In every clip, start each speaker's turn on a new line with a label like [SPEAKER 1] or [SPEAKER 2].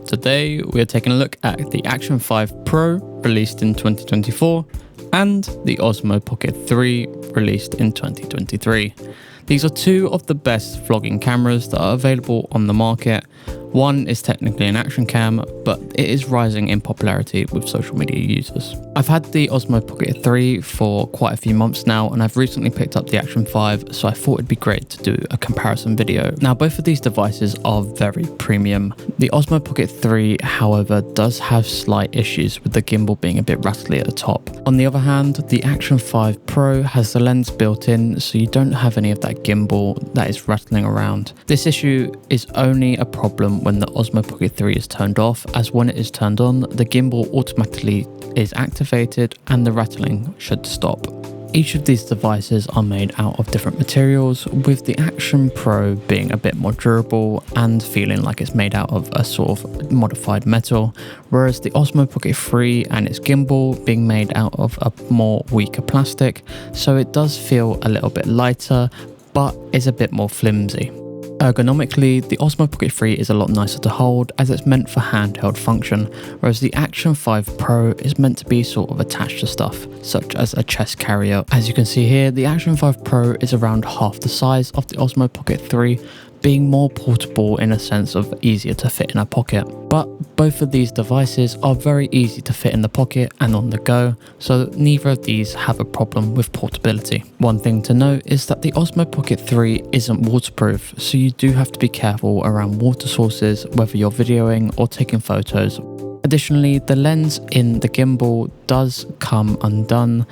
[SPEAKER 1] Today we are taking a look at the Action 5 Pro released in 2024 and the Osmo Pocket 3 released in 2023. These are two of the best vlogging cameras that are available on the market. One is technically an action cam, but it is rising in popularity with social media users. I've had the Osmo Pocket 3 for quite a few months now, and I've recently picked up the Action 5, so I thought it'd be great to do a comparison video. Now, both of these devices are very premium. The Osmo Pocket 3, however, does have slight issues with the gimbal being a bit rattly at the top. On the other hand, the Action 5 Pro has the lens built in, so you don't have any of that gimbal that is rattling around. This issue is only a problem when the Osmo Pocket 3 is turned off, as when it is turned on, the gimbal automatically is activated and the rattling should stop. Each of these devices are made out of different materials, with the Action Pro being a bit more durable and feeling like it's made out of a sort of modified metal, whereas the Osmo Pocket 3 and its gimbal being made out of a more weaker plastic, so it does feel a little bit lighter but is a bit more flimsy. Ergonomically, the Osmo Pocket 3 is a lot nicer to hold as it's meant for handheld function, whereas the Action 5 Pro is meant to be sort of attached to stuff, such as a chest carrier. As you can see here, the Action 5 Pro is around half the size of the Osmo Pocket 3, being more portable in a sense of easier to fit in a pocket. But both of these devices are very easy to fit in the pocket and on the go, so neither of these have a problem with portability. One thing to note is that the Osmo Pocket 3 isn't waterproof, so you do have to be careful around water sources, whether you're videoing or taking photos. Additionally, the lens in the gimbal does come undone,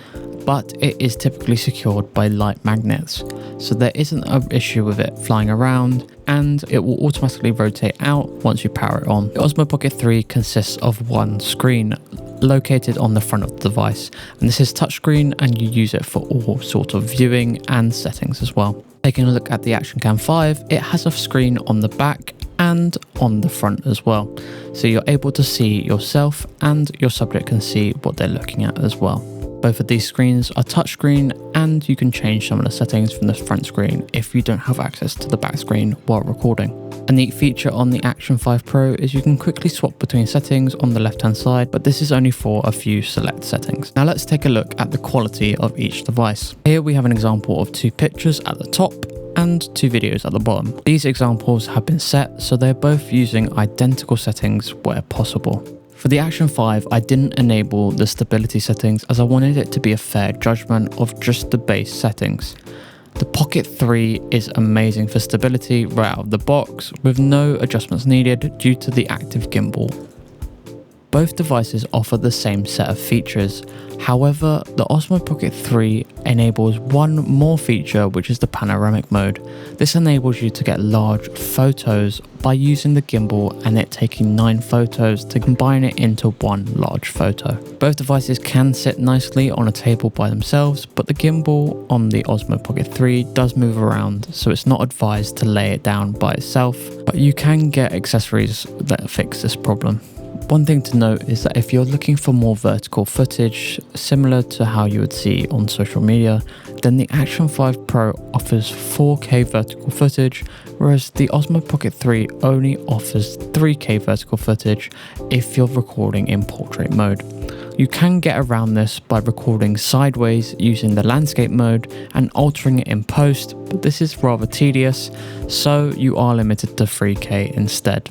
[SPEAKER 1] but it is typically secured by light magnets, so there isn't an issue with it flying around, and it will automatically rotate out once you power it on. The Osmo Pocket 3 consists of one screen located on the front of the device, and this is touchscreen and you use it for all sorts of viewing and settings as well. Taking a look at the Action Cam 5, it has a screen on the back and on the front as well, so you're able to see yourself and your subject can see what they're looking at as well. Both of these screens are touchscreen, and you can change some of the settings from the front screen if you don't have access to the back screen while recording. A neat feature on the Action 5 Pro is you can quickly swap between settings on the left hand side, but this is only for a few select settings. Now let's take a look at the quality of each device. Here we have an example of two pictures at the top and two videos at the bottom. These examples have been set, so they're both using identical settings where possible. For the Action 5, I didn't enable the stability settings as I wanted it to be a fair judgment of just the base settings. The Pocket 3 is amazing for stability right out of the box, with no adjustments needed due to the active gimbal. Both devices offer the same set of features. However, the Osmo Pocket 3 enables one more feature, which is the panoramic mode. This enables you to get large photos by using the gimbal and it taking 9 photos to combine it into one large photo. Both devices can sit nicely on a table by themselves, but the gimbal on the Osmo Pocket 3 does move around, so it's not advised to lay it down by itself, but you can get accessories that fix this problem. One thing to note is that if you're looking for more vertical footage, similar to how you would see on social media, then the Action 5 Pro offers 4K vertical footage, whereas the Osmo Pocket 3 only offers 3K vertical footage if you're recording in portrait mode. You can get around this by recording sideways using the landscape mode and altering it in post, but this is rather tedious, so you are limited to 3K instead.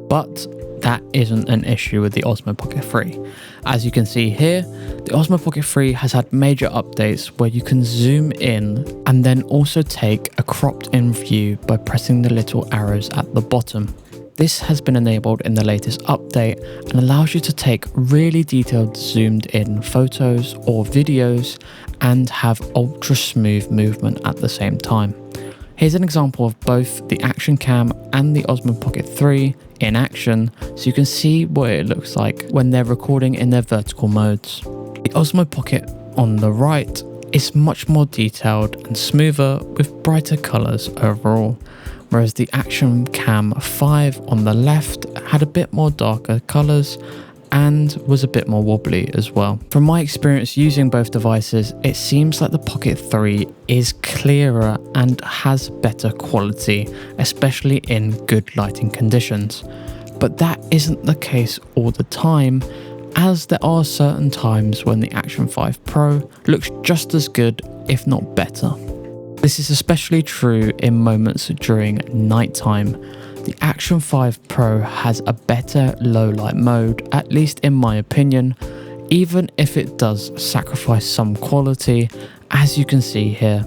[SPEAKER 1] But that isn't an issue with the Osmo Pocket 3. As you can see here, the Osmo Pocket 3 has had major updates where you can zoom in and then also take a cropped in view by pressing the little arrows at the bottom. This has been enabled in the latest update and allows you to take really detailed zoomed in photos or videos and have ultra smooth movement at the same time. Here's an example of both the Action Cam and the Osmo Pocket 3 in action, so you can see what it looks like when they're recording in their vertical modes. The Osmo Pocket on the right is much more detailed and smoother with brighter colours overall, whereas the Action Cam 5 on the left had a bit more darker colours and was a bit more wobbly as well. From my experience using both devices, it seems like the Pocket 3 is clearer and has better quality, especially in good lighting conditions. But that isn't the case all the time, as there are certain times when the Action 5 Pro looks just as good, if not better. This is especially true in moments during nighttime. The Action 5 Pro has a better low light mode, at least in my opinion, even if it does sacrifice some quality, as you can see here.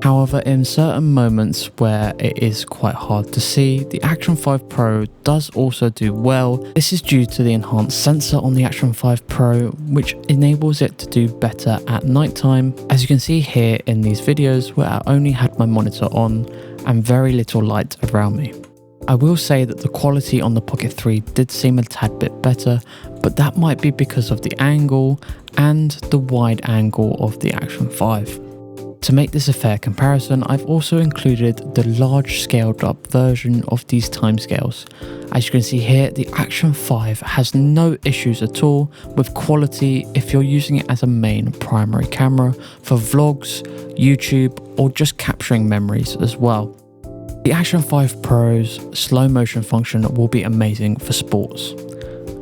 [SPEAKER 1] However, in certain moments where it is quite hard to see, the Action 5 Pro does also do well. This is due to the enhanced sensor on the Action 5 Pro, which enables it to do better at nighttime. As you can see here in these videos where I only had my monitor on and very little light around me. I will say that the quality on the Pocket 3 did seem a tad bit better, but that might be because of the angle and the wide angle of the Action 5. To make this a fair comparison, I've also included the large scaled up version of these timescales. As you can see here, the Action 5 has no issues at all with quality if you're using it as a main primary camera for vlogs, YouTube, or just capturing memories as well. The Action 5 Pro's slow motion function will be amazing for sports,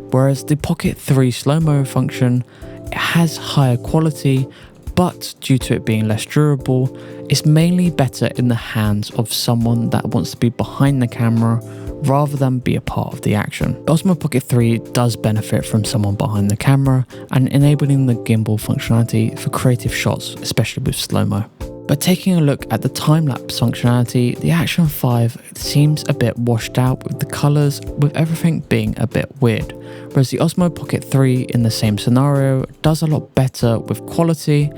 [SPEAKER 1] whereas the Pocket 3 slow-mo function has higher quality, but due to it being less durable, it's mainly better in the hands of someone that wants to be behind the camera rather than be a part of the action. The Osmo Pocket 3 does benefit from someone behind the camera and enabling the gimbal functionality for creative shots, especially with slow-mo. But taking a look at the time-lapse functionality, the Action 5 seems a bit washed out with the colours, with everything being a bit weird, whereas the Osmo Pocket 3 in the same scenario does a lot better with quality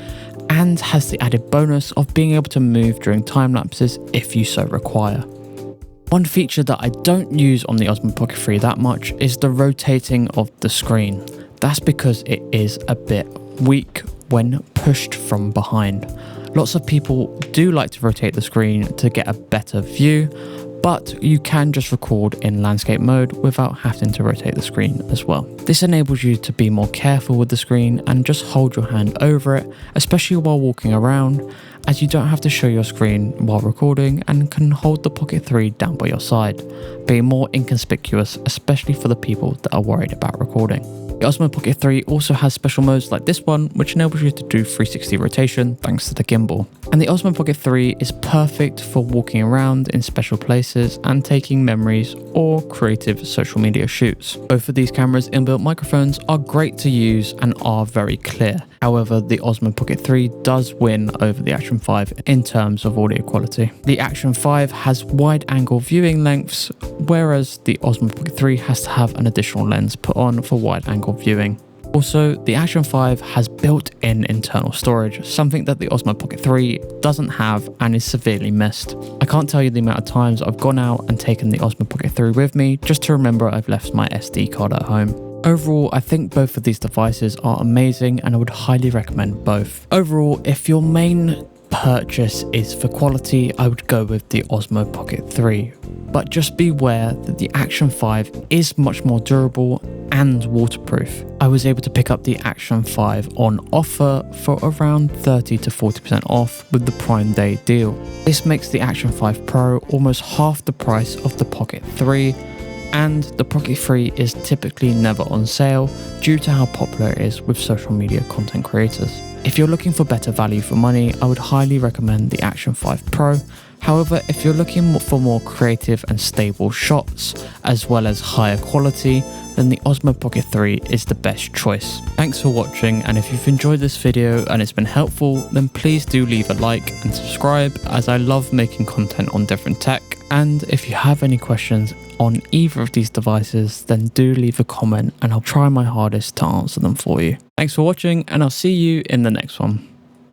[SPEAKER 1] and has the added bonus of being able to move during time lapses if you so require. One feature that I don't use on the Osmo Pocket 3 that much is the rotating of the screen. That's because it is a bit weak when pushed from behind. Lots of people do like to rotate the screen to get a better view, but you can just record in landscape mode without having to rotate the screen as well. This enables you to be more careful with the screen and just hold your hand over it, especially while walking around, as you don't have to show your screen while recording and can hold the Pocket 3 down by your side, being more inconspicuous, especially for the people that are worried about recording. The Osmo Pocket 3 also has special modes like this one, which enables you to do 360 rotation thanks to the gimbal. And the Osmo Pocket 3 is perfect for walking around in special places and taking memories or creative social media shoots. Both of these cameras' inbuilt microphones are great to use and are very clear. However, the Osmo Pocket 3 does win over the Action 5 in terms of audio quality. The Action 5 has wide angle viewing lengths, whereas the Osmo Pocket 3 has to have an additional lens put on for wide angle viewing. Also, the Action 5 has built-in internal storage, something that the Osmo Pocket 3 doesn't have and is severely missed. I can't tell you the amount of times I've gone out and taken the Osmo Pocket 3 with me just to remember I've left my SD card at home. Overall, I think both of these devices are amazing and I would highly recommend both. Overall, if your main purchase is for quality, I would go with the Osmo Pocket 3. But just beware that the Action 5 is much more durable and waterproof. I was able to pick up the Action 5 on offer for around 30 to 40% off with the Prime Day deal. This makes the Action 5 Pro almost half the price of the Pocket 3, and the Pocket 3 is typically never on sale due to how popular it is with social media content creators. If you're looking for better value for money, I would highly recommend the Action 5 Pro. However, if you're looking for more creative and stable shots, as well as higher quality, then the Osmo Pocket 3 is the best choice. Thanks for watching, and if you've enjoyed this video and it's been helpful, then please do leave a like and subscribe, as I love making content on different tech. And if you have any questions on either of these devices, then do leave a comment and I'll try my hardest to answer them for you. Thanks for watching, and I'll see you in the next one.